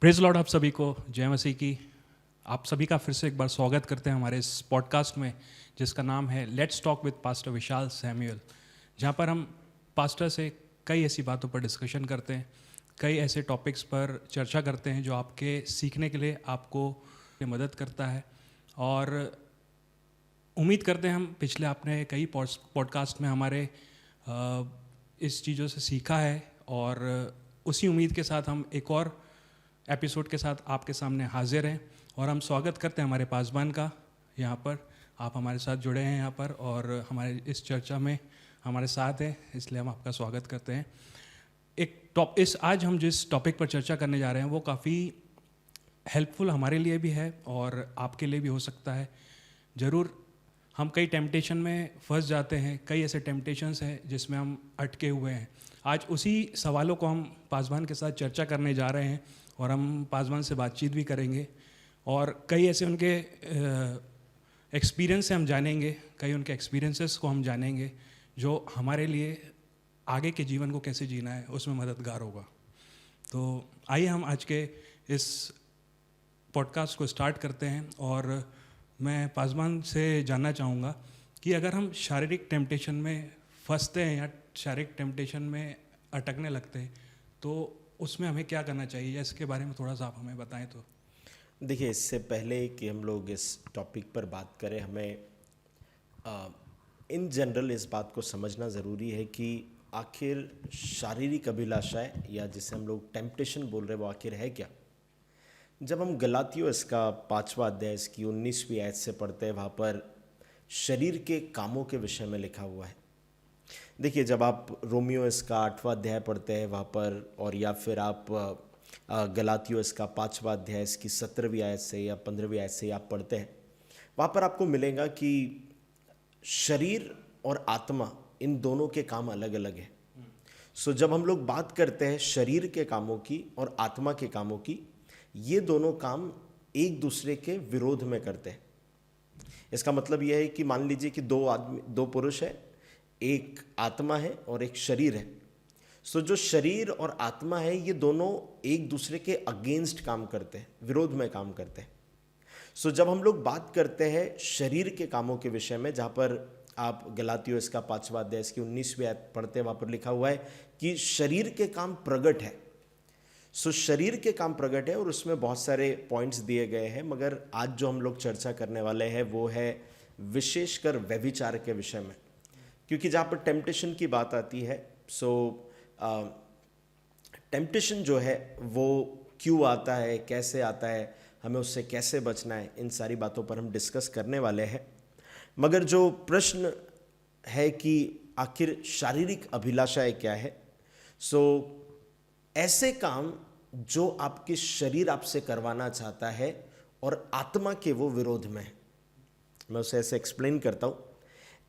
Praise Lord आप सभी को, जय मसीह की। आप सभी का फिर से एक बार स्वागत करते हैं हमारे इस पॉडकास्ट में, जिसका नाम है let's talk with pastor Vishal Samuel, जहाँ पर हम पास्टर से कई ऐसी बातों पर डिस्कशन करते हैं, कई ऐसे टॉपिक्स पर चर्चा करते हैं जो आपके सीखने के लिए आपको मदद करता है। और उम्मीद करते हैं हम पिछले आपने कई पॉडकास्ट में हमारे इस चीज़ों से सीखा है, और उसी उम्मीद के साथ हम एक और एपिसोड के साथ आपके सामने हाजिर हैं। और हम स्वागत करते हैं हमारे पासबान का। यहाँ पर आप हमारे साथ जुड़े हैं यहाँ पर, और हमारे इस चर्चा में हमारे साथ हैं, इसलिए हम आपका स्वागत करते हैं। आज हम जिस टॉपिक पर चर्चा करने जा रहे हैं वो काफ़ी हेल्पफुल हमारे लिए भी है और आपके लिए भी हो सकता है। ज़रूर हम कई टेम्पटेशन में फंस जाते हैं, कई ऐसे टेम्पटेशंस हैं जिसमें हम अटके हुए हैं। आज उसी सवालों को हम पासबान के साथ चर्चा करने जा रहे हैं, और हम पासबान से बातचीत भी करेंगे, और कई ऐसे उनके एक्सपीरियंस से हम जानेंगे, कई उनके एक्सपीरियंसेस को हम जानेंगे जो हमारे लिए आगे के जीवन को कैसे जीना है उसमें मददगार होगा। तो आइए हम आज के इस पॉडकास्ट को स्टार्ट करते हैं। और मैं पासबान से जानना चाहूँगा कि अगर हम शारीरिक टेम्पटेशन में फंसते हैं या शारीरिक टेम्पटेशन में अटकने लगते हैं तो उसमें हमें क्या करना चाहिए, इसके बारे में थोड़ा सा आप हमें बताएं। तो देखिए, इससे पहले कि हम लोग इस टॉपिक पर बात करें, हमें इन जनरल इस बात को समझना ज़रूरी है कि आखिर शारीरिक अभिलाषाएं या जिसे हम लोग टेम्पटेशन बोल रहे हैं वो आखिर है क्या। जब हम गलातियों इसका 5वां अध्याय इसकी 19वीं आयत से पढ़ते हैं, वहाँ पर शरीर के कामों के विषय में लिखा हुआ है। देखिए, जब आप रोमियो इसका 8वां अध्याय पढ़ते हैं वहाँ पर, और या फिर आप गलातियों इसका 5वां अध्याय इसकी 17वीं आयत से या 15वीं आयत से आप पढ़ते हैं, वहाँ पर आपको मिलेगा कि शरीर और आत्मा इन दोनों के काम अलग अलग है। सो जब हम लोग बात करते हैं शरीर के कामों की और आत्मा के कामों की, ये दोनों काम एक दूसरे के विरोध में करते हैं। इसका मतलब यह है कि मान लीजिए कि दो पुरुष है, एक आत्मा है और एक शरीर है। सो जो शरीर और आत्मा है ये दोनों एक दूसरे के अगेंस्ट काम करते हैं, विरोध में काम करते हैं। सो जब हम लोग बात करते हैं शरीर के कामों के विषय में, जहाँ पर आप गलातियों इसका 5वां अध्याय इसकी 19वीं आयत पढ़ते हैं, वहाँ पर लिखा हुआ है कि शरीर के काम प्रगट है। सो शरीर के काम प्रगट है, और उसमें बहुत सारे पॉइंट्स दिए गए हैं, मगर आज जो हम लोग चर्चा करने वाले हैं वो है विशेषकर व्यभिचार के विषय में। क्योंकि जहाँ पर टेम्पटेशन की बात आती है, सो टेम्पटेशन जो है वो क्यों आता है, कैसे आता है, हमें उससे कैसे बचना है, इन सारी बातों पर हम डिस्कस करने वाले हैं। मगर जो प्रश्न है कि आखिर शारीरिक अभिलाषाएं क्या है, सो ऐसे काम जो आपके शरीर आपसे करवाना चाहता है और आत्मा के वो विरोध में है। मैं उसे ऐसे एक्सप्लेन करता हूँ।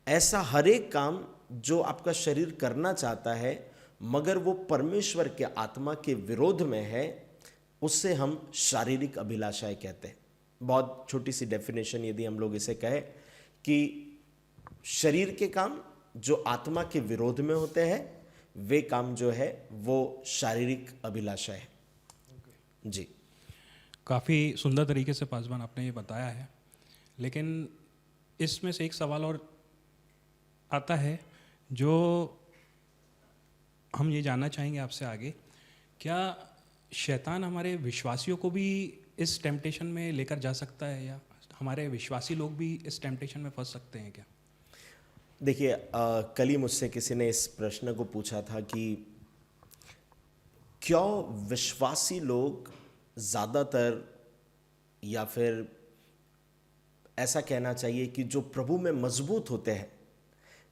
ऐसा हर एक काम जो आपका शरीर करना चाहता है मगर वो परमेश्वर के आत्मा के विरोध में है, उससे हम शारीरिक अभिलाषाएं कहते हैं। बहुत छोटी सी डेफिनेशन यदि हम लोग इसे कहें कि शरीर के काम जो आत्मा के विरोध में होते हैं, वे काम जो है वो शारीरिक अभिलाषा है। जी, काफ़ी सुंदर तरीके से पासवान आपने ये बताया है, लेकिन इसमें से एक सवाल और आता है जो हम ये जानना चाहेंगे आपसे आगे। क्या शैतान हमारे विश्वासियों को भी इस टेम्पटेशन में लेकर जा सकता है, या हमारे विश्वासी लोग भी इस टेम्पटेशन में फंस सकते हैं क्या? देखिए, कल ही मुझसे किसी ने इस प्रश्न को पूछा था कि क्यों विश्वासी लोग ज़्यादातर, या फिर ऐसा कहना चाहिए कि जो प्रभु में मजबूत होते हैं,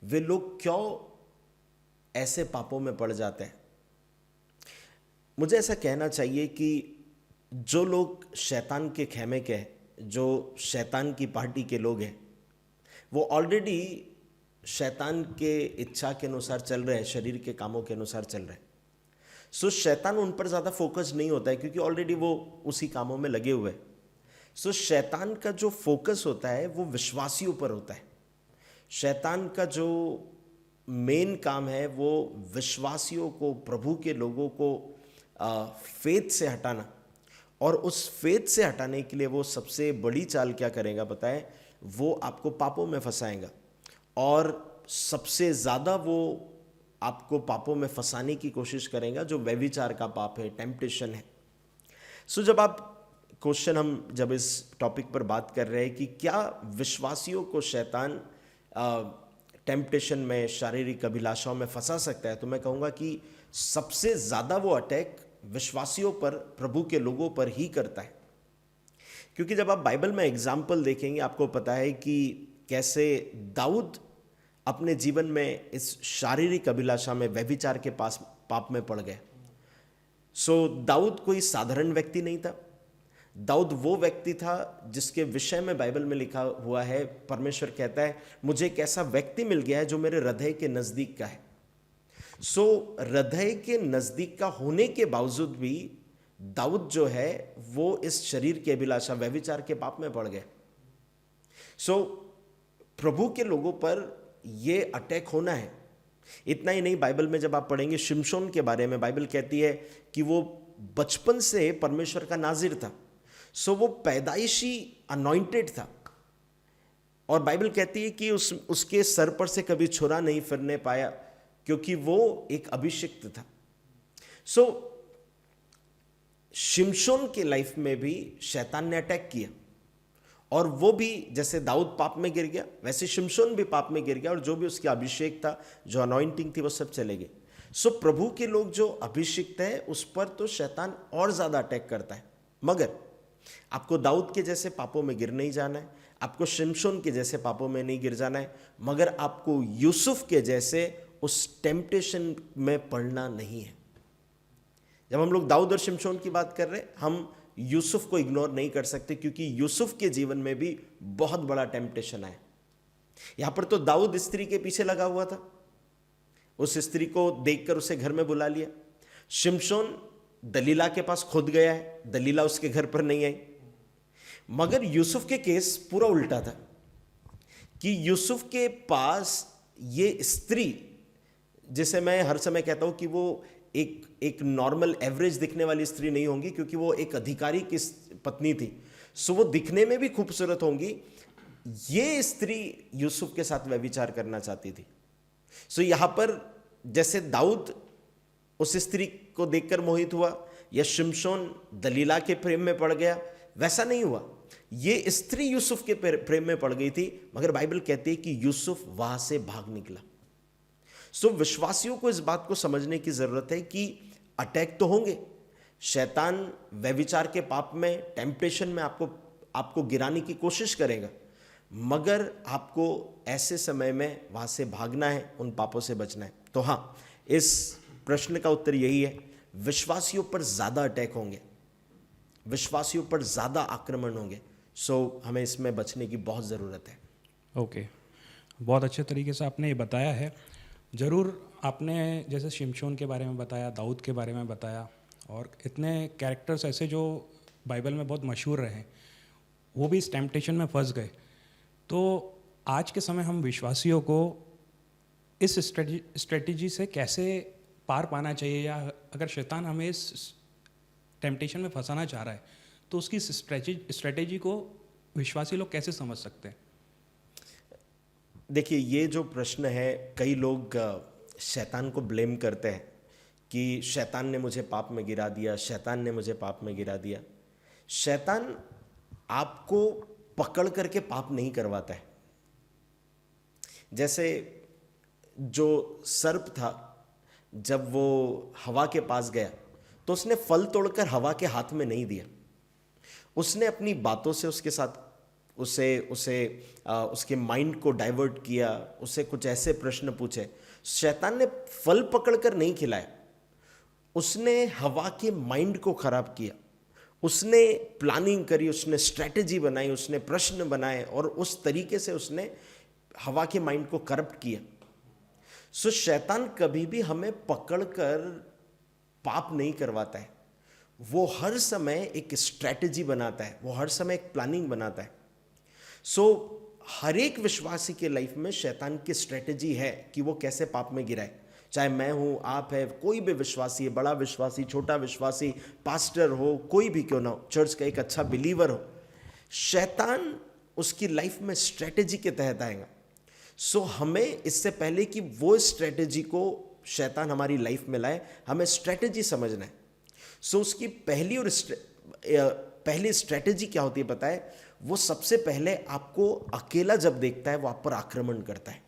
वे लोग क्यों ऐसे पापों में पड़ जाते हैं। मुझे ऐसा कहना चाहिए कि जो लोग शैतान के खेमे के हैं, जो शैतान की पार्टी के लोग हैं, वो ऑलरेडी शैतान के इच्छा के अनुसार चल रहे हैं, शरीर के कामों के अनुसार चल रहे हैं। सो शैतान उन पर ज़्यादा फोकस नहीं होता है, क्योंकि ऑलरेडी वो उसी कामों में लगे हुए हैं। सो शैतान का जो फोकस होता है वो विश्वासियों पर होता है। शैतान का जो मेन काम है वो विश्वासियों को, प्रभु के लोगों को फेथ से हटाना और उस फेथ से हटाने के लिए वो सबसे बड़ी चाल क्या करेगा बताएं, वो आपको पापों में फंसाएगा और सबसे ज़्यादा वो आपको पापों में फंसाने की कोशिश करेगा जो व्यभिचार का पाप है, टेम्पटेशन है। सो जब आप क्वेश्चन हम जब इस टॉपिक पर बात कर रहे हैं कि क्या विश्वासियों को शैतान टेम्पटेशन में, शारीरिक अभिलाषाओं में फंसा सकता है, तो मैं कहूँगा कि सबसे ज़्यादा वो अटैक विश्वासियों पर, प्रभु के लोगों पर ही करता है। क्योंकि जब आप बाइबल में एग्जाम्पल देखेंगे आपको पता है कि कैसे दाऊद अपने जीवन में इस शारीरिक अभिलाषा में, व्यभिचार के पास पाप में पड़ गए। सो दाऊद कोई साधारण व्यक्ति नहीं था। दाऊद वो व्यक्ति था जिसके विषय में बाइबल में लिखा हुआ है, परमेश्वर कहता है मुझे एक ऐसा व्यक्ति मिल गया है जो मेरे हृदय के नज़दीक का है। सो हृदय के नज़दीक का होने के बावजूद भी दाऊद जो है वो इस शरीर की अभिलाषा, व्यभिचार के पाप में पड़ गए। सो प्रभु के लोगों पर ये अटैक होना है। इतना ही नहीं, बाइबल में जब आप पढ़ेंगे शिमशोन के बारे में, बाइबल कहती है कि वो बचपन से परमेश्वर का नाजिर था। सो वो पैदाइशी अनॉइंटेड था और बाइबल कहती है कि उसके सर पर से कभी छुरा नहीं फिरने पाया क्योंकि वो एक अभिषिक्त था। सो शिमशोन के लाइफ में भी शैतान ने अटैक किया और वो भी जैसे दाऊद पाप में गिर गया वैसे शिमशोन भी पाप में गिर गया और जो भी उसका अभिषेक था, जो अनॉइंटिंग थी, वो सब चले गए। सो प्रभु के लोग जो अभिषिक्त है उस पर तो शैतान और ज्यादा अटैक करता है। मगर आपको दाऊद के जैसे पापों में गिर नहीं जाना है, आपको शिमशोन के जैसे पापों में नहीं गिर जाना है, मगर आपको यूसुफ के जैसे उस टेम्पटेशन में पड़ना नहीं है। जब हम लोग दाऊद और शिमशोन की बात कर रहे हैं, हम यूसुफ को इग्नोर नहीं कर सकते क्योंकि यूसुफ के जीवन में भी बहुत बड़ा टेम्पटेशन आया। यहां पर तो दाऊद स्त्री के पीछे लगा हुआ था, उस स्त्री को देखकर उसे घर में बुला लिया। शिमशोन दलीला के पास खुद गया है, दलीला उसके घर पर नहीं आई। मगर यूसुफ के केस पूरा उल्टा था कि यूसुफ के पास ये स्त्री, जिसे मैं हर समय कहता हूं कि वो एक नॉर्मल एवरेज दिखने वाली स्त्री नहीं होंगी क्योंकि वो एक अधिकारी की पत्नी थी। सो वो दिखने में भी खूबसूरत होंगी। ये स्त्री यूसुफ के साथ व्यभिचार करना चाहती थी। सो यहां पर जैसे दाऊद उस स्त्री को देखकर मोहित हुआ या शिमशोन दलीला के प्रेम में पड़ गया, वैसा नहीं हुआ। ये स्त्री यूसुफ के प्रेम में पड़ गई थी, मगर बाइबल कहती है कि यूसुफ वहां से भाग निकला। सो विश्वासियों को इस बात को समझने की जरूरत है कि अटैक तो होंगे, शैतान व्यभिचार के पाप में, टेम्पटेशन में आपको गिराने की कोशिश करेगा, मगर आपको ऐसे समय में वहां से भागना है, उन पापों से बचना है। तो हाँ, इस प्रश्न का उत्तर यही है, विश्वासियों पर ज्यादा अटैक होंगे, विश्वासियों पर ज्यादा आक्रमण होंगे। सो हमें इसमें बचने की बहुत ज़रूरत है। ओके, बहुत अच्छे तरीके से आपने ये बताया है। ज़रूर आपने जैसे शिमशोन के बारे में बताया, दाऊद के बारे में बताया, और इतने कैरेक्टर्स ऐसे जो बाइबल में बहुत मशहूर रहे, वो भी इस टेम्पटेशन में फंस गए। तो आज के समय हम विश्वासियों को इस स्ट्रेटजी से कैसे पार पाना चाहिए, या अगर शैतान हमें इस टेम्पटेशन में फंसाना चाह रहा है तो उसकी स्ट्रेटजी को विश्वासी लोग कैसे समझ सकते हैं? देखिए, ये जो प्रश्न है, कई लोग शैतान को ब्लेम करते हैं कि शैतान ने मुझे पाप में गिरा दिया, शैतान ने मुझे पाप में गिरा दिया। शैतान आपको पकड़ करके पाप नहीं करवाता है। जैसे जो सर्प था, जब वो हवा के पास गया तो उसने फल तोड़कर हवा के हाथ में नहीं दिया, उसने अपनी बातों से उसके साथ उसके माइंड को डाइवर्ट किया, उसे कुछ ऐसे प्रश्न पूछे। शैतान ने फल पकड़कर नहीं खिलाया, उसने हवा के माइंड को खराब किया, उसने प्लानिंग करी, उसने स्ट्रैटेजी बनाई, उसने प्रश्न बनाए और उस तरीके से उसने हवा के माइंड को करप्ट किया। सो शैतान कभी भी हमें पकड़कर पाप नहीं करवाता है, वो हर समय एक स्ट्रैटेजी बनाता है, वो हर समय एक प्लानिंग बनाता है। सो हर एक विश्वासी के लाइफ में शैतान की स्ट्रैटेजी है कि वो कैसे पाप में गिराए। चाहे मैं हूं, आप है, कोई भी विश्वासी है, बड़ा विश्वासी, छोटा विश्वासी, पास्टर हो, कोई भी क्यों ना हो, चर्च का एक अच्छा बिलीवर हो, शैतान उसकी लाइफ में स्ट्रेटेजी के तहत आएगा। सो हमें इससे पहले कि वो स्ट्रेटेजी को शैतान हमारी लाइफ में लाए, हमें स्ट्रेटेजी समझना है। सो उसकी पहली स्ट्रेटेजी क्या होती है पता है? वो सबसे पहले आपको अकेला जब देखता है वो आप पर आक्रमण करता है।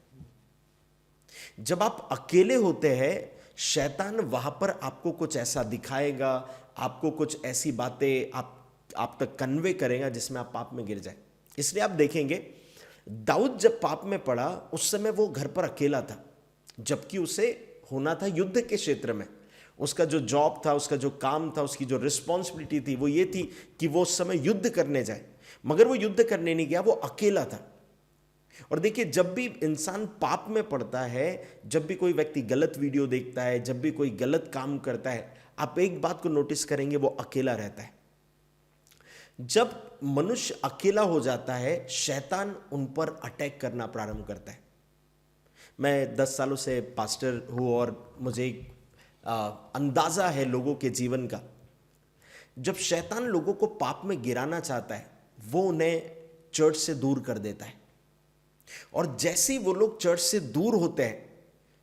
जब आप अकेले होते हैं, शैतान वहां पर आपको कुछ ऐसा दिखाएगा, आपको कुछ ऐसी बातें आप तक कन्वे करेगा जिसमें आप पाप में गिर जाए। इसलिए आप देखेंगे दाऊद जब पाप में पड़ा उस समय वो घर पर अकेला था, जबकि उसे होना था युद्ध के क्षेत्र में। उसका जो जॉब था, उसका जो काम था, उसकी जो रिस्पॉन्सिबिलिटी थी वो ये थी कि वो उस समय युद्ध करने जाए, मगर वो युद्ध करने नहीं गया, वो अकेला था। और देखिए, जब भी इंसान पाप में पड़ता है, जब भी कोई व्यक्ति गलत वीडियो देखता है, जब भी कोई गलत काम करता है, आप एक बात को नोटिस करेंगे, वो अकेला रहता है। जब मनुष्य अकेला हो जाता है, शैतान उन पर अटैक करना प्रारंभ करता है। मैं 10 सालों से पास्टर हूँ और मुझे एक अंदाजा है लोगों के जीवन का। जब शैतान लोगों को पाप में गिराना चाहता है, वो उन्हें चर्च से दूर कर देता है, और जैसे ही वो लोग चर्च से दूर होते हैं,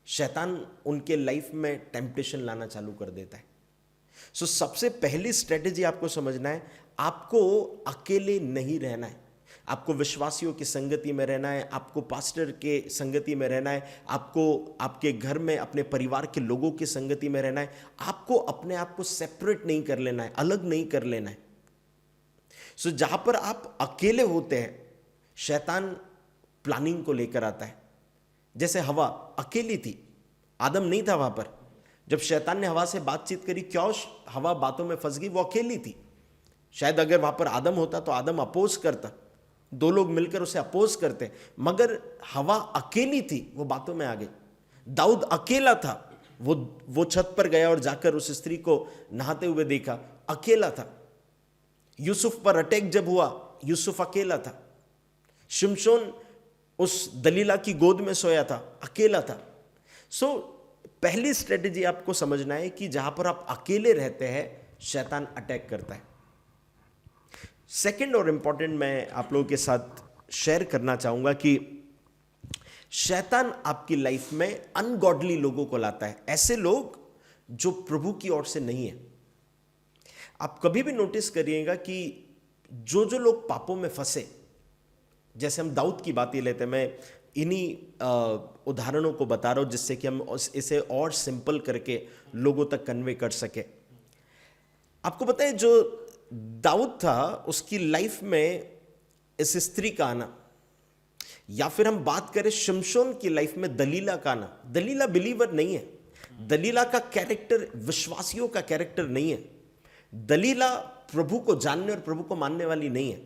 शैतान उनके लाइफ में टेम्पटेशन लाना चालू कर देता है। सो सबसे पहली स्ट्रेटेजी आपको समझना है, आपको अकेले नहीं रहना है, आपको विश्वासियों की संगति में रहना है, आपको पास्टर के संगति में रहना है, आपको आपके घर में अपने परिवार के लोगों की संगति में रहना है। आपको अपने आप को सेपरेट नहीं कर लेना है, अलग नहीं कर लेना है। सो जहां पर आप अकेले होते हैं, शैतान प्लानिंग को लेकर आता है। जैसे हवा अकेली थी, आदम नहीं था वहां पर। जब शैतान ने हवा से बातचीत करी, क्यों हवा बातों में फंस गई? वो अकेली थी। शायद अगर वहां पर आदम होता तो आदम अपोज करता, 2 लोग मिलकर उसे अपोज करते, मगर हवा अकेली थी, वो बातों में आ गई। दाऊद अकेला था, वो छत पर गया और जाकर उस स्त्री को नहाते हुए देखा, अकेला था। यूसुफ पर अटैक जब हुआ, यूसुफ अकेला था। शिमशोन उस दलीला की गोद में सोया था, अकेला था। सो पहली स्ट्रेटेजी आपको समझना है कि जहां पर आप अकेले रहते हैं, शैतान अटैक करता है। सेकंड और इंपॉर्टेंट मैं आप लोगों के साथ शेयर करना चाहूंगा कि शैतान आपकी लाइफ में अनगॉडली लोगों को लाता है, ऐसे लोग जो प्रभु की ओर से नहीं है। आप कभी भी नोटिस करिएगा कि जो लोग पापों में फंसे, जैसे हम दाऊद की बात ही लेते हैं, मैं इन्हीं उदाहरणों को बता रहा हूं जिससे कि हम इसे और सिंपल करके लोगों तक कन्वे कर सके। आपको पता है, जो दाऊद था उसकी लाइफ में इस स्त्री का आना, या फिर हम बात करें शिमशोन की लाइफ में दलीला का आना। दलीला बिलीवर नहीं है, दलीला का कैरेक्टर विश्वासियों का कैरेक्टर नहीं है। दलीला प्रभु को जानने और प्रभु को मानने वाली नहीं है।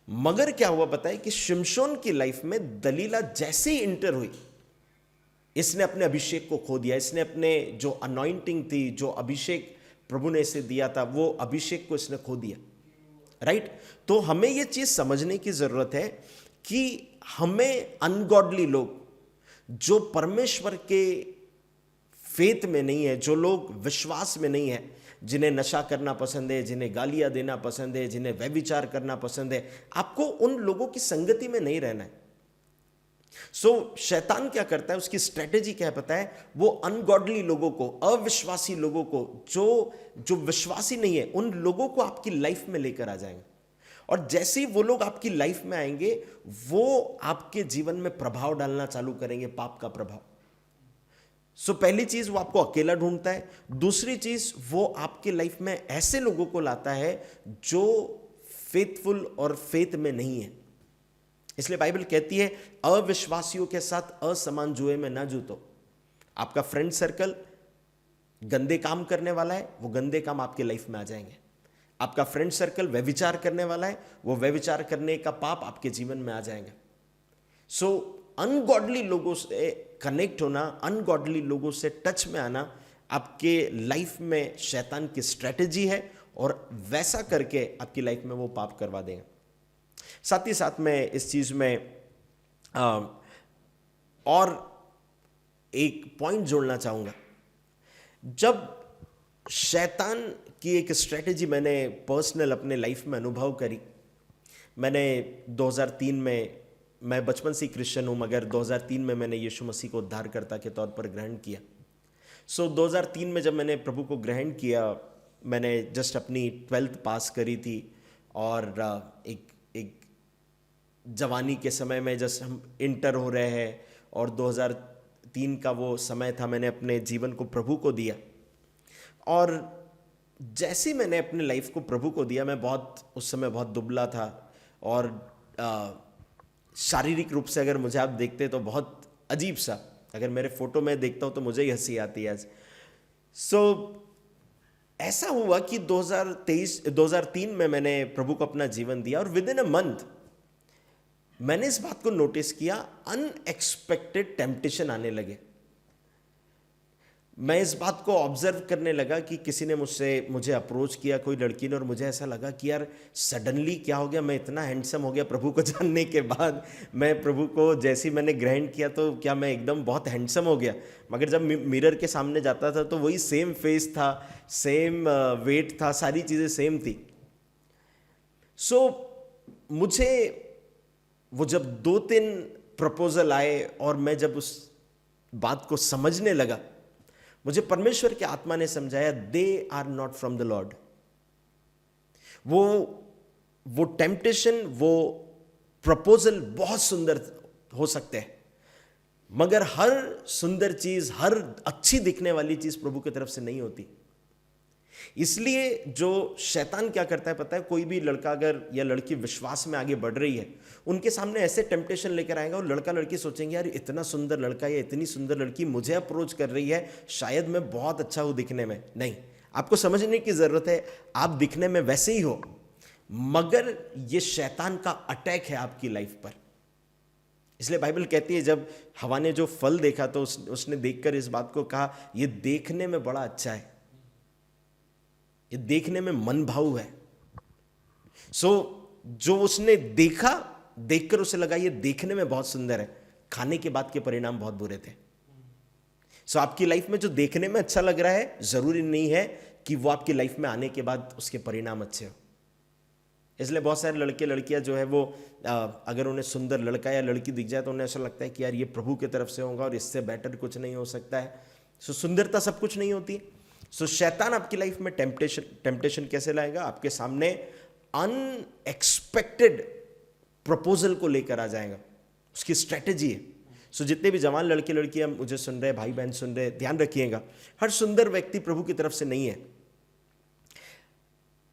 मगर क्या हुआ पता है कि शिमशोन की लाइफ में दलीला जैसे ही इंटर हुई, इसने अपने अभिषेक को खो दिया। इसने अपने जो अनॉइंटिंग थी, जो अभिषेक प्रभु ने इसे दिया था, वो अभिषेक को इसने खो दिया। राइट? तो हमें यह चीज समझने की जरूरत है कि हमें अनगॉडली लोग, जो परमेश्वर के फेथ में नहीं है, जो लोग विश्वास में नहीं है, जिन्हें नशा करना पसंद है, जिन्हें गालियां देना पसंद है, जिन्हें व्यभिचार करना पसंद है, आपको उन लोगों की संगति में नहीं रहना है। सो शैतान क्या करता है, उसकी स्ट्रेटेजी क्या है पता है? वो अनगॉडली लोगों को, अविश्वासी लोगों को, जो विश्वासी नहीं है, उन लोगों को आपकी लाइफ में लेकर आ जाएंगे। और जैसे ही वो लोग आपकी लाइफ में आएंगे, वो आपके जीवन में प्रभाव डालना चालू करेंगे, पाप का प्रभाव। सो पहली चीज, वो आपको अकेला ढूंढता है। दूसरी चीज, वो आपके लाइफ में ऐसे लोगों को लाता है जो फेथफुल और फेथ में नहीं है। इसलिए बाइबल कहती है, अविश्वासियों के साथ असमान जुए में ना जूतो। आपका फ्रेंड सर्कल गंदे काम करने वाला है, वो गंदे काम आपके लाइफ में आ जाएंगे। आपका फ्रेंड सर्कल व्यभिचार करने वाला है, वो व्यभिचार करने का पाप आपके जीवन में आ जाएगा। सो अनगॉडली लोगों से कनेक्ट होना, अनगॉडली लोगों से टच में आना आपके लाइफ में शैतान की स्ट्रेटेजी है, और वैसा करके आपकी लाइफ में वो पाप करवा देगा। साथ ही साथ में इस चीज में और एक पॉइंट जोड़ना चाहूँगा। जब शैतान की एक स्ट्रेटेजी मैंने पर्सनल अपने लाइफ में अनुभव करी, मैंने 2003 में, मैं बचपन से ही क्रिश्चियन हूँ, मगर 2003 में मैंने यीशु मसीह को उद्धारकर्ता के तौर पर ग्रहण किया। 2003 में जब मैंने प्रभु को ग्रहण किया, मैंने जस्ट अपनी 12th पास करी थी और एक जवानी के समय में जस्ट हम इंटर हो रहे हैं और 2003 का वो समय था, मैंने अपने जीवन को प्रभु को दिया। और जैसे मैंने अपने लाइफ को प्रभु को दिया, मैं उस समय बहुत दुबला था और शारीरिक रूप से अगर मुझे आप देखते तो बहुत अजीब सा, अगर मेरे फोटो में देखता हूँ तो मुझे ही हंसी आती है आज। ऐसा हुआ कि 2003 में मैंने प्रभु को अपना जीवन दिया और विद इन अ मंथ मैंने इस बात को नोटिस किया, अनएक्सपेक्टेड टेम्पटेशन आने लगे। मैं इस बात को ऑब्जर्व करने लगा कि किसी ने मुझे अप्रोच किया, कोई लड़की ने, और मुझे ऐसा लगा कि यार सडनली क्या हो गया, मैं इतना हैंडसम हो गया प्रभु को जानने के बाद। मैं प्रभु को जैसे ही मैंने ग्रहण किया तो क्या मैं एकदम बहुत हैंडसम हो गया, मगर जब मिरर के सामने जाता था तो वही सेम फेस था, सेम वेट था, सारी चीज़ें सेम थी। मुझे वो जब 2-3 प्रपोजल आए और मैं जब उस बात को समझने लगा, मुझे परमेश्वर की आत्मा ने समझाया, they are not from the Lord. वो टेम्पटेशन, वो प्रपोजल बहुत सुंदर हो सकते हैं, मगर हर सुंदर चीज, हर अच्छी दिखने वाली चीज प्रभु की तरफ से नहीं होती। इसलिए जो शैतान क्या करता है पता है, कोई भी लड़का अगर या लड़की विश्वास में आगे बढ़ रही है, उनके सामने ऐसे टेम्पटेशन लेकर आएगा और लड़का लड़की सोचेंगे यार इतना सुंदर लड़का या इतनी सुंदर लड़की मुझे अप्रोच कर रही है, शायद मैं बहुत अच्छा हूं दिखने में। नहीं, आपको समझने की जरूरत है, आप दिखने में वैसे ही हो, मगर ये शैतान का अटैक है आपकी लाइफ पर। इसलिए बाइबल कहती है जब हवा ने जो फल देखा तो उसने देखकर इस बात को कहा, ये देखने में बड़ा अच्छा है, ये देखने में मन भाऊ है। जो उसने देखा, देखकर उसे लगा ये देखने में बहुत सुंदर है, खाने के बाद के परिणाम बहुत बुरे थे। आपकी लाइफ में जो देखने में अच्छा लग रहा है, जरूरी नहीं है कि वो आपकी लाइफ में आने के बाद उसके परिणाम अच्छे हो। इसलिए बहुत सारे लड़के लड़कियां जो है वो अगर उन्हें सुंदर लड़का या लड़की दिख जाए तो उन्हें ऐसा लगता है कि यार ये प्रभु की तरफ से होगा और इससे बेटर कुछ नहीं हो सकता है। सुंदरता सब कुछ नहीं होती। शैतान आपकी लाइफ में टेम्पटेशन कैसे लाएगा? आपके सामने अनएक्सपेक्टेड प्रपोजल को लेकर आ जाएगा, उसकी स्ट्रेटेजी है। जितने भी जवान लड़के लड़कियां मुझे सुन रहे, भाई बहन सुन रहे, ध्यान रखिएगा, हर सुंदर व्यक्ति प्रभु की तरफ से नहीं है।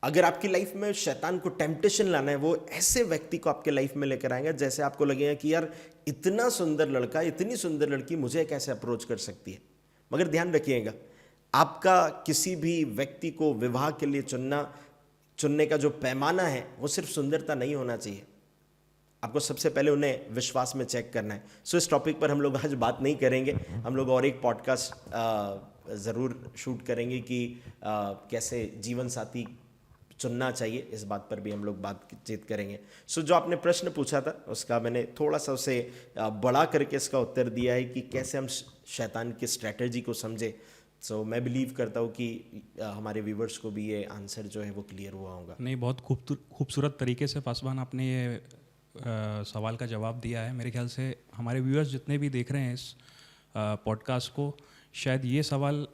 अगर आपकी लाइफ में शैतान को टेम्पटेशन लाना है, वो ऐसे व्यक्ति को आपके लाइफ में लेकर आएगा जैसे आपको लगेगा कि यार इतना सुंदर लड़का, इतनी सुंदर लड़की मुझे कैसे अप्रोच कर सकती है। मगर ध्यान रखिएगा, आपका किसी भी व्यक्ति को विवाह के लिए चुनने का जो पैमाना है वो सिर्फ सुंदरता नहीं होना चाहिए। आपको सबसे पहले उन्हें विश्वास में चेक करना है। इस टॉपिक पर हम लोग आज बात नहीं करेंगे, हम लोग और एक पॉडकास्ट ज़रूर शूट करेंगे कि कैसे जीवन साथी चुनना चाहिए, इस बात पर भी हम लोग बातचीत करेंगे। जो आपने प्रश्न पूछा था उसका मैंने थोड़ा सा उसे बड़ा करके इसका उत्तर दिया है कि कैसे हम शैतान की स्ट्रैटेजी को समझे। मैं बिलीव करता हूँ कि हमारे व्यूवर्स को भी ये आंसर जो है वो क्लियर हुआ होगा। नहीं, बहुत खूबसूरत तरीके से पासवान आपने ये सवाल का जवाब दिया है। मेरे ख्याल से हमारे व्यूअर्स जितने भी देख रहे हैं इस पॉडकास्ट को, शायद ये सवाल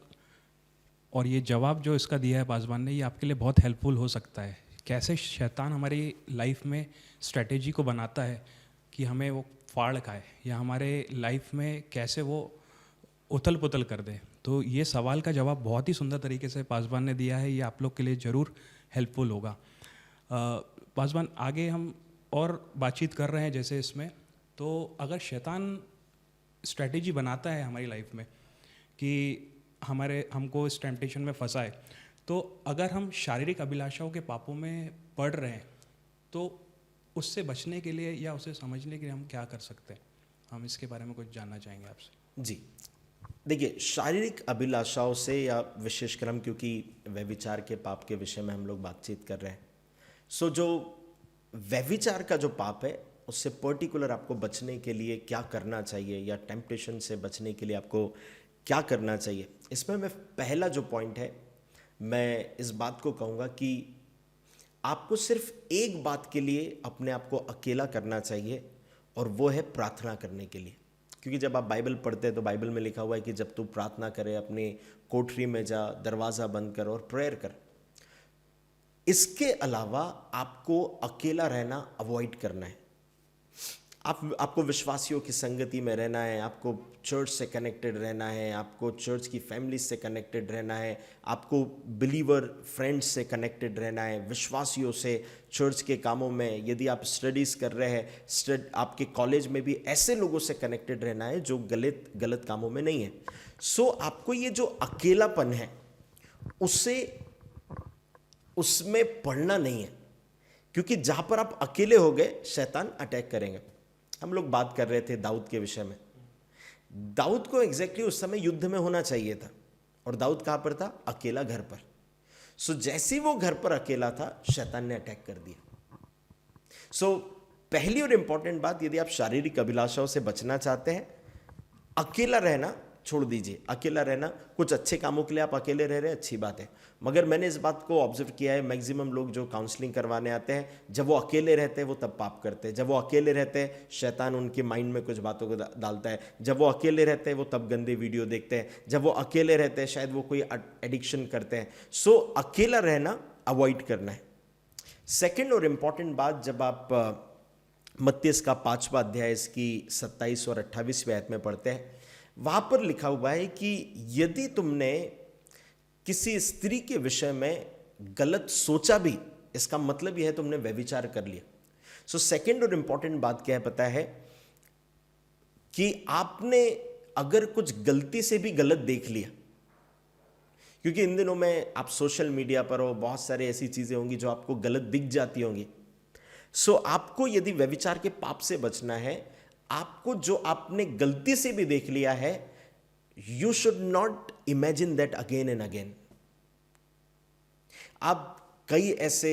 और ये जवाब जो इसका दिया है पासवान ने, ये आपके लिए बहुत हेल्पफुल हो सकता है। कैसे शैतान हमारी लाइफ में स्ट्रैटेजी को बनाता है कि हमें वो फाड़ खाए या हमारे लाइफ में कैसे वो उथल पुथल कर दे। तो ये सवाल का जवाब बहुत ही सुंदर तरीके से पासवान ने दिया है, ये आप लोग के लिए ज़रूर हेल्पफुल होगा। पासवान, आगे हम और बातचीत कर रहे हैं जैसे इसमें, तो अगर शैतान स्ट्रैटेजी बनाता है हमारी लाइफ में कि हमको इस टेम्पटेशन में फंसाए, तो अगर हम शारीरिक अभिलाषाओं के पापों में पड़ रहे हैं तो उससे बचने के लिए या उसे समझने के लिए हम क्या कर सकते हैं? हम इसके बारे में कुछ जानना चाहेंगे आपसे। जी, देखिए, शारीरिक अभिलाषाओं से या विशेषकर हम क्योंकि व्यभिचार के पाप के विषय में हम लोग बातचीत कर रहे हैं, जो व्यभिचार का जो पाप है उससे पर्टिकुलर आपको बचने के लिए क्या करना चाहिए, या टेम्पटेशन से बचने के लिए आपको क्या करना चाहिए, इसमें मैं पहला जो पॉइंट है मैं इस बात को कहूँगा कि आपको सिर्फ एक बात के लिए अपने आप को अकेला करना चाहिए, और वो है प्रार्थना करने के लिए। क्योंकि जब आप बाइबल पढ़ते हैं तो बाइबल में लिखा हुआ है कि जब तू प्रार्थना करे अपने कोठरी में जा, दरवाज़ा बंद कर और प्रेयर कर। इसके अलावा आपको अकेला रहना अवॉइड करना है। आपको विश्वासियों की संगति में रहना है, आपको चर्च से कनेक्टेड रहना है, आपको चर्च की फैमिली से कनेक्टेड रहना है, आपको बिलीवर फ्रेंड्स से कनेक्टेड रहना है, विश्वासियों से, चर्च के कामों में, यदि आप स्टडीज़ कर रहे हैं आपके कॉलेज में भी ऐसे लोगों से कनेक्टेड रहना है जो गलत कामों में नहीं है। सो आपको ये जो अकेलापन है उसमें पढ़ना नहीं है, क्योंकि जहाँ पर आप अकेले हो गए शैतान अटैक करेंगे। हम लोग बात कर रहे थे दाऊद के विषय में। दाऊद को एग्जैक्टली उस समय युद्ध में होना चाहिए था, और दाऊद कहाँ पर था? अकेला घर पर। सो जैसे वो घर पर अकेला था शैतान ने अटैक कर दिया। सो पहली और इंपॉर्टेंट बात, यदि आप शारीरिक अभिलाषाओं से बचना चाहते हैं, अकेला रहना छोड़ दीजिए। अकेला रहना, कुछ अच्छे कामों के लिए आप अकेले रह रहे हैं, अच्छी बात है, मगर मैंने इस बात को ऑब्जर्व किया है, मैक्सिमम लोग जो काउंसलिंग करवाने आते हैं, जब वो अकेले रहते हैं वो तब पाप करते हैं। जब वो अकेले रहते हैं शैतान उनके माइंड में कुछ बातों को डालता है। जब वो अकेले रहते हैं वो तब गंदे वीडियो देखते हैं। जब वो अकेले रहते हैं शायद वो कोई एडिक्शन करते हैं। सो अकेला रहना अवॉइड करना है। सेकेंड और इम्पॉर्टेंट बात, जब आप मत्ती का 5वां अध्याय इसकी 27 और 28वें आयत में पढ़ते हैं, वहां पर लिखा हुआ है कि यदि तुमने किसी स्त्री के विषय में गलत सोचा भी, इसका मतलब यह है तुमने व्यभिचार कर लिया। सो सेकंड और इंपॉर्टेंट बात क्या है पता है? कि आपने अगर कुछ गलती से भी गलत देख लिया, क्योंकि इन दिनों में आप सोशल मीडिया पर हो, बहुत सारी ऐसी चीजें होंगी जो आपको गलत दिख जाती होंगी। सो आपको यदि व्यभिचार के पाप से बचना है, आपको जो आपने गलती से भी देख लिया है, you should not imagine that again and again. आप कई ऐसे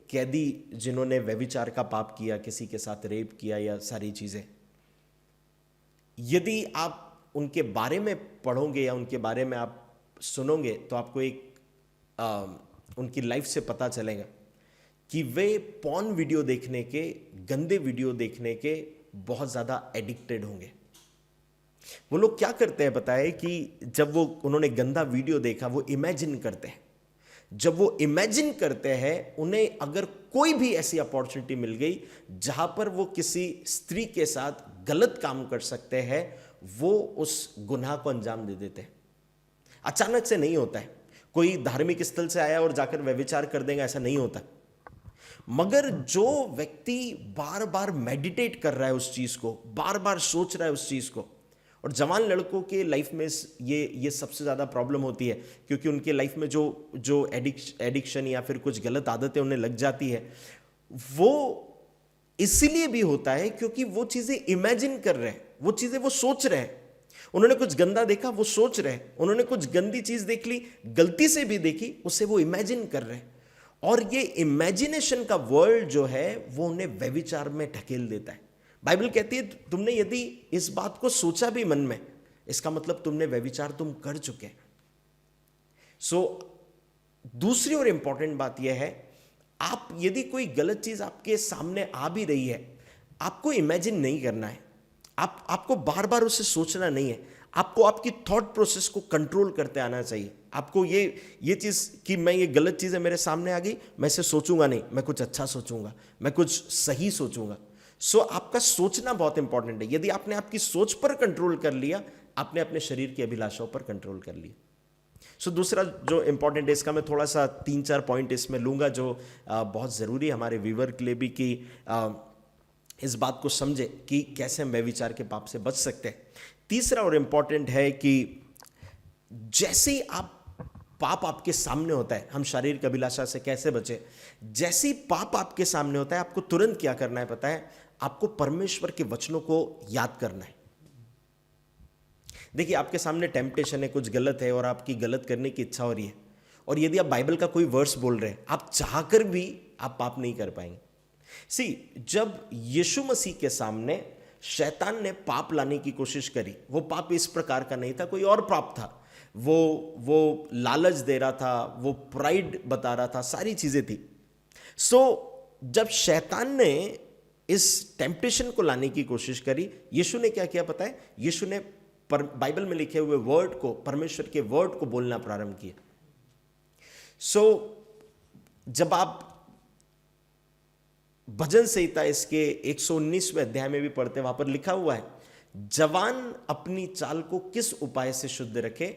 कैदी जिन्होंने व्यभिचार का पाप किया, किसी के साथ रेप किया या सारी चीजें, यदि आप उनके बारे में पढ़ोगे या उनके बारे में आप सुनोगे तो आपको एक उनकी लाइफ से पता चलेगा कि वे पॉर्न वीडियो देखने के, गंदे वीडियो देखने के बहुत ज़्यादा एडिक्टेड होंगे। वो लोग क्या करते हैं पता है? कि जब उन्होंने गंदा वीडियो देखा, वो इमेजिन करते हैं। जब वो इमेजिन करते हैं, उन्हें अगर कोई भी ऐसी अपॉर्चुनिटी मिल गई जहां पर वो किसी स्त्री के साथ गलत काम कर सकते हैं, वो उस गुनाह को अंजाम दे देते हैं। अचानक से नहीं होता है, कोई धार्मिक स्थल से आया और जाकर व्यभिचार कर देगा, ऐसा नहीं होता। मगर जो व्यक्ति बार बार मेडिटेट कर रहा है उस चीज को, बार बार सोच रहा है उस चीज को, और जवान लड़कों के लाइफ में ये सबसे ज़्यादा प्रॉब्लम होती है, क्योंकि उनके लाइफ में जो एडिक्शन या फिर कुछ गलत आदतें उन्हें लग जाती है, वो इसीलिए भी होता है क्योंकि वो चीज़ें इमेजिन कर रहे हैं, वो चीज़ें वो सोच रहे हैं। उन्होंने कुछ गंदा देखा, वो सोच रहे हैं। उन्होंने कुछ गंदी चीज़ देख ली, गलती से भी देखी, उसे वो इमेजिन कर रहे हैं। और ये इमेजिनेशन का वर्ल्ड जो है वो उन्हें व्यभिचार में ढकेल देता है। बाइबल कहती है तुमने यदि इस बात को सोचा भी मन में, इसका मतलब तुमने व्यभिचार तुम कर चुके। सो दूसरी और इंपॉर्टेंट बात यह है, आप यदि कोई गलत चीज आपके सामने आ भी रही है, आपको इमेजिन नहीं करना है, आपको बार बार उसे सोचना नहीं है। आपको आपकी थॉट प्रोसेस को कंट्रोल करते आना चाहिए। आपको ये चीज कि मैं ये गलत चीज है मेरे सामने आ गई, मैं इसे सोचूंगा नहीं, मैं कुछ अच्छा सोचूंगा, मैं कुछ सही सोचूंगा। सो आपका सोचना बहुत इंपॉर्टेंट है। यदि आपने आपकी सोच पर कंट्रोल कर लिया, आपने अपने शरीर की अभिलाषाओं पर कंट्रोल कर लिया। सो दूसरा जो इंपॉर्टेंट है, इसका मैं थोड़ा सा 3-4 पॉइंट इसमें लूंगा जो बहुत ज़रूरी है हमारे व्यूअर के लिए भी, कि इस बात को समझे कि कैसे हम व्यभिचार के पाप से बच सकते हैं। तीसरा और इंपॉर्टेंट है कि जैसे ही पाप आपके सामने होता है, हम शारीरिक अभिलाषा से कैसे बचे, जैसे ही पाप आपके सामने होता है, आपको तुरंत क्या करना है पता है? आपको परमेश्वर के वचनों को याद करना है। देखिए, आपके सामने टेम्पटेशन है, कुछ गलत है और आपकी गलत करने की इच्छा हो रही है, और यदि आप बाइबल का कोई वर्स बोल रहे हैं, आप चाहकर भी आप पाप नहीं कर पाएंगे। सी, जब यीशु मसीह के सामने शैतान ने पाप लाने की कोशिश करी, वो पाप इस प्रकार का नहीं था, कोई और पाप था। वो लालच दे रहा था, वो प्राइड बता रहा था, सारी चीजें थी। सो जब शैतान ने इस टेम्पटेशन को लाने की कोशिश करी, यीशु ने क्या किया पता है? यीशु ने बाइबल में लिखे हुए वर्ड को, परमेश्वर के वर्ड को बोलना प्रारंभ किया। सो जब आप भजन संहिता इसके 119वें अध्याय में भी पढ़ते हैं, वहां पर लिखा हुआ है, जवान अपनी चाल को किस उपाय से शुद्ध रखे?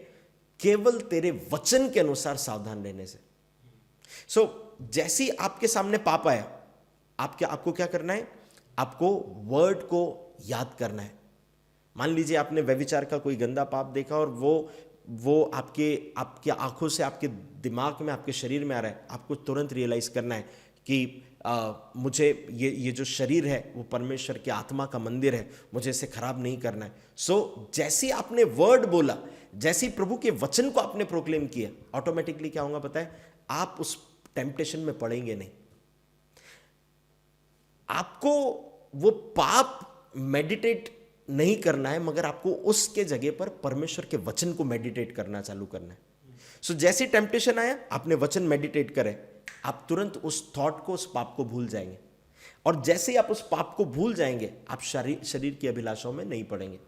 केवल तेरे वचन के अनुसार सावधान रहने से। सो जैसी आपके सामने पाप आया, आपको क्या करना है? आपको वर्ड को याद करना है। मान लीजिए आपने व्यभिचार का कोई गंदा पाप देखा और वो आपके आंखों से, आपके दिमाग में, आपके शरीर में आ रहा है। आपको तुरंत रियलाइज करना है कि मुझे ये जो शरीर है वो परमेश्वर के आत्मा का मंदिर है, मुझे इसे खराब नहीं करना है। सो जैसे आपने वर्ड बोला, जैसे प्रभु के वचन को आपने प्रोक्लेम किया, ऑटोमेटिकली क्या होगा पता है? आप उस टेम्पटेशन में पड़ेंगे नहीं। आपको वो पाप मेडिटेट नहीं करना है, मगर आपको उसके जगह पर परमेश्वर के वचन को मेडिटेट करना चालू करना है। सो जैसे टेम्पटेशन आया, आपने वचन मेडिटेट करे, आप तुरंत उस थॉट को, उस पाप को भूल जाएंगे। और जैसे ही आप उस पाप को भूल जाएंगे, आप शरीर की अभिलाषाओं में नहीं पड़ेंगे।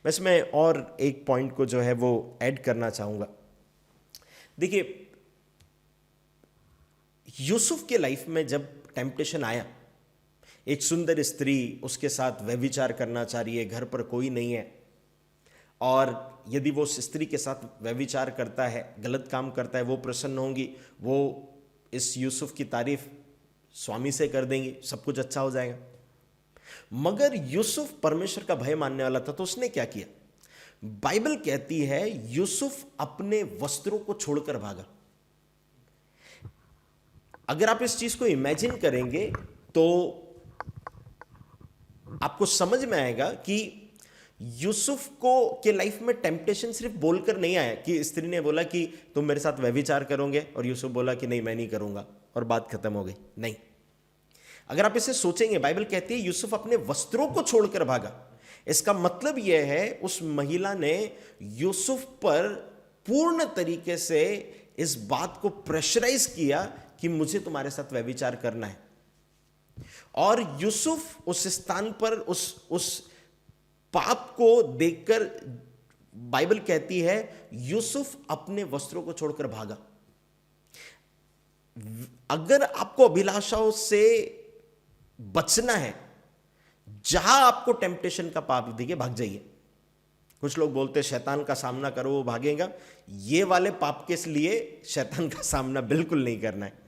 मैं इसमें और एक पॉइंट को जो है वो ऐड करना चाहूंगा। देखिए, यूसुफ के लाइफ में जब टेम्पटेशन आया, एक सुंदर स्त्री उसके साथ व्यभिचार करना चाह रही है, घर पर कोई नहीं है, और यदि वो उस स्त्री के साथ व्यभिचार करता है, गलत काम करता है, वो प्रसन्न होंगी, वो इस यूसुफ की तारीफ स्वामी से कर देंगी, सब कुछ अच्छा हो जाएगा। मगर यूसुफ परमेश्वर का भय मानने वाला था, तो उसने क्या किया? बाइबल कहती है यूसुफ अपने वस्त्रों को छोड़कर भागा। अगर आप इस चीज को इमेजिन करेंगे तो आपको समझ में आएगा कि यूसुफ को के लाइफ में टेम्पटेशन सिर्फ बोलकर नहीं आया कि स्त्री ने बोला कि तुम मेरे साथ व्यभिचार करोगे, और यूसुफ बोला कि नहीं, मैं नहीं करूंगा, और बात खत्म हो गई। नहीं, अगर आप इसे सोचेंगे, बाइबल कहती है यूसुफ अपने वस्त्रों को छोड़कर भागा। इसका मतलब यह है उस महिला ने यूसुफ पर पूर्ण तरीके से इस बात को प्रेशराइज किया कि मुझे तुम्हारे साथ व्यभिचार करना है। और यूसुफ उस स्थान पर उस पाप को देखकर बाइबल कहती है यूसुफ अपने वस्त्रों को छोड़कर भागा। अगर आपको अभिलाषाओं से बचना है, जहां आपको टेम्पटेशन का पाप दिखे, भाग जाइए। कुछ लोग बोलते हैं शैतान का सामना करो वो भागेगा। ये वाले पाप के लिए शैतान का सामना बिल्कुल नहीं करना है।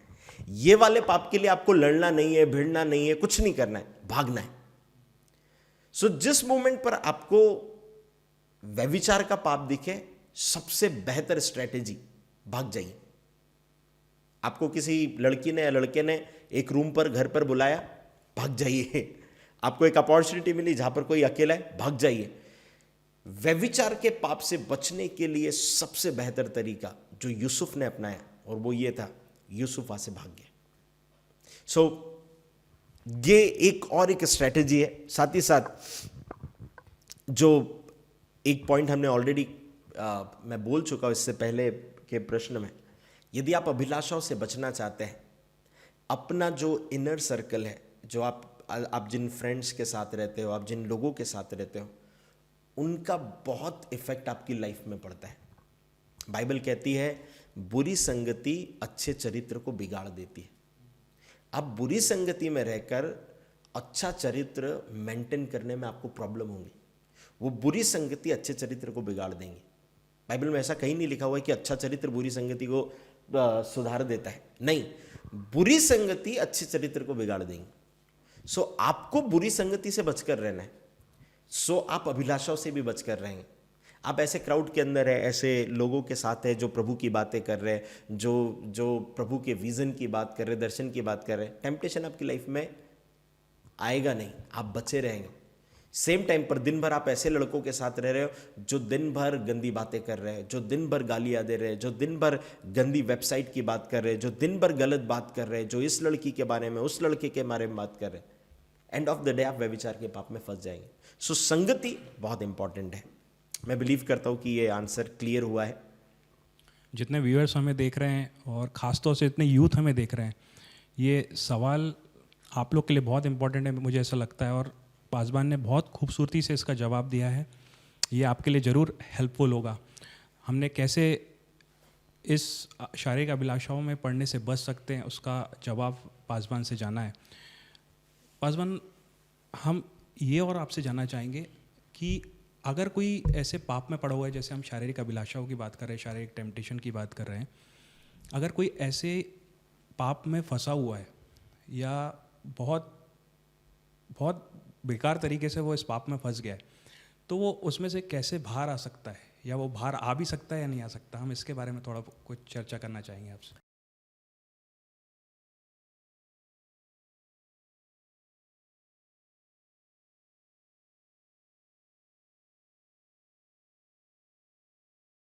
ये वाले पाप के लिए आपको लड़ना नहीं है, भिड़ना नहीं है, कुछ नहीं करना है, भागना है। सो जिस मोमेंट पर आपको व्यभिचार का पाप दिखे, सबसे बेहतर स्ट्रेटेजी, भाग जाइए। आपको किसी लड़की ने या लड़के ने एक रूम पर, घर पर बुलाया, भाग जाइए। आपको एक अपॉर्चुनिटी मिली जहां पर कोई अकेला है, भाग जाइए। व्यभिचार के पाप से बचने के लिए सबसे बेहतर तरीका जो यूसुफ ने अपनाया, और वो ये था, यूसुफ वहां से भाग गया। सो ये एक स्ट्रेटेजी है। साथ ही साथ जो एक पॉइंट हमने ऑलरेडी मैं बोल चुका हूं इससे पहले के प्रश्न में, यदि आप अभिलाषाओं से बचना चाहते हैं, अपना जो इनर सर्कल है, जो आप जिन फ्रेंड्स के साथ रहते हो, आप जिन लोगों के साथ रहते हो, उनका बहुत इफेक्ट आपकी लाइफ में पड़ता है। बाइबल कहती है बुरी संगति अच्छे चरित्र को बिगाड़ देती है। आप बुरी संगति में रहकर अच्छा चरित्र मेंटेन करने में आपको प्रॉब्लम होगी। वो बुरी संगति अच्छे चरित्र को बिगाड़ देंगी। बाइबल में ऐसा कहीं नहीं लिखा हुआ है कि अच्छा चरित्र बुरी संगति को सुधार देता है। नहीं, बुरी संगति अच्छे चरित्र को बिगाड़ देंगी। सो आपको बुरी संगति से बचकर रहना है। सो आप अभिलाषाओं से भी बचकर रहेंगे। आप ऐसे क्राउड के अंदर है, ऐसे लोगों के साथ है जो प्रभु की बातें कर रहे हैं, जो प्रभु के विजन की बात कर रहे हैं, दर्शन की बात कर रहे हैं। टेम्पटेशन आपकी लाइफ में आएगा नहीं, आप बचे रहेंगे। सेम टाइम पर दिन भर आप ऐसे लड़कों के साथ रह रहे हो जो दिन भर गंदी बातें कर रहे हैं, जो दिन भर गालियां दे रहे हैं, जो दिन भर गंदी वेबसाइट की बात कर रहे हैं, जो दिन भर गलत बात कर रहे हैं, जो इस लड़की के बारे में उस लड़के के बारे में बात कर रहे हैं, एंड ऑफ द डे आप व्यभिचार के पाप में फंस जाएंगे। सो संगति बहुत इंपॉर्टेंट है। मैं बिलीव करता हूं कि ये आंसर क्लियर हुआ है। जितने व्यूअर्स हमें देख रहे हैं और ख़ासतौर से इतने यूथ हमें देख रहे हैं, ये सवाल आप लोग के लिए बहुत इंपॉर्टेंट है, मुझे ऐसा लगता है, और पासवान ने बहुत खूबसूरती से इसका जवाब दिया है। ये आपके लिए ज़रूर हेल्पफुल होगा। हमने कैसे इस शारीरिक अभिलाषाओं में पड़ने से बच सकते हैं, उसका जवाब पासवान से जाना है। पासवान, हम ये और आपसे जानना चाहेंगे कि अगर कोई ऐसे पाप में पड़ा हुआ है, जैसे हम शारीरिक अभिलाषाओं की बात कर रहे हैं, शारीरिक टेम्पटेशन की बात कर रहे हैं, अगर कोई ऐसे पाप में फंसा हुआ है या बहुत बहुत बेकार तरीके से वो इस पाप में फंस गया है, तो वो उसमें से कैसे बाहर आ सकता है, या वो बाहर आ भी सकता है या नहीं आ सकता? हम इसके बारे में थोड़ा कुछ चर्चा करना चाहेंगे आपसे।